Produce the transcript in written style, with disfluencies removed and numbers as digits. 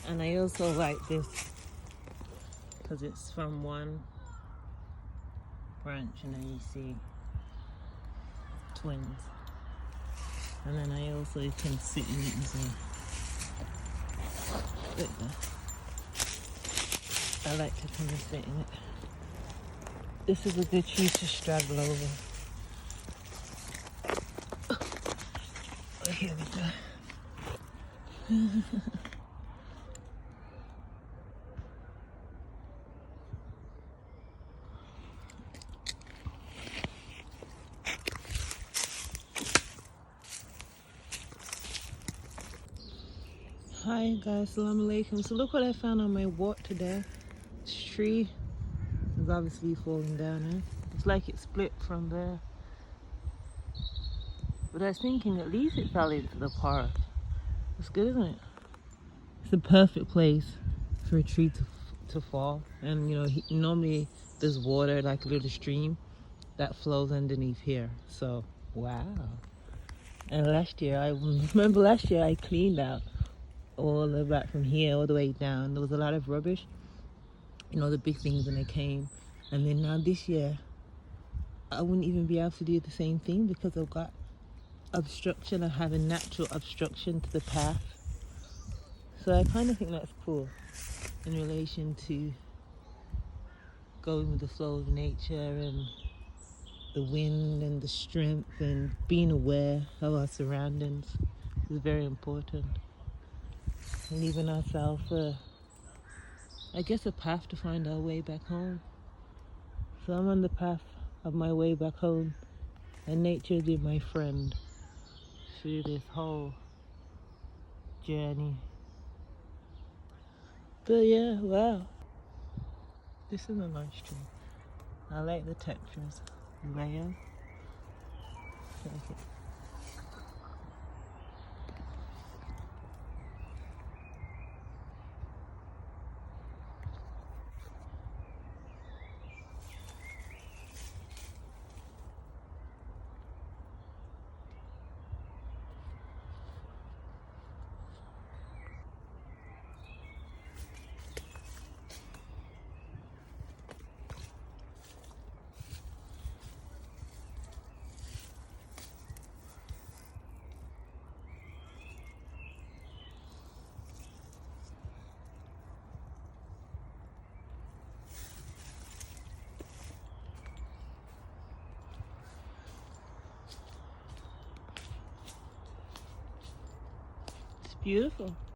And I also like this because it's from one branch and then you see twins. And then I also can sit in it as well. Like that. I like to come and sit in it. This is a good tree to straddle over. Oh, here we go. Hi guys, assalamu alaikum. So look what I found on my walk today. This tree is obviously falling down, eh? It's like it split from there. But I was thinking at least it fell into the park. It's good, isn't it? It's a perfect place for a tree to fall. And you know, normally there's water, like a little stream that flows underneath here. So, wow. And last year, I remember last year I cleaned out all the back from here all the way down. There was a lot of rubbish, you know, the big things when I came. And then now this year, I wouldn't even be able to do the same thing because I've got obstruction. I have a natural obstruction to the path. So I kind of think that's cool in relation to going with the flow of nature and the wind and the strength and being aware of our surroundings is very important. Leaving ourselves, I guess, a path to find our way back home. So I'm on the path of my way back home, and nature has been my friend through this whole journey. But yeah, wow. This is a nice tree. I like the textures. Layer. It's beautiful.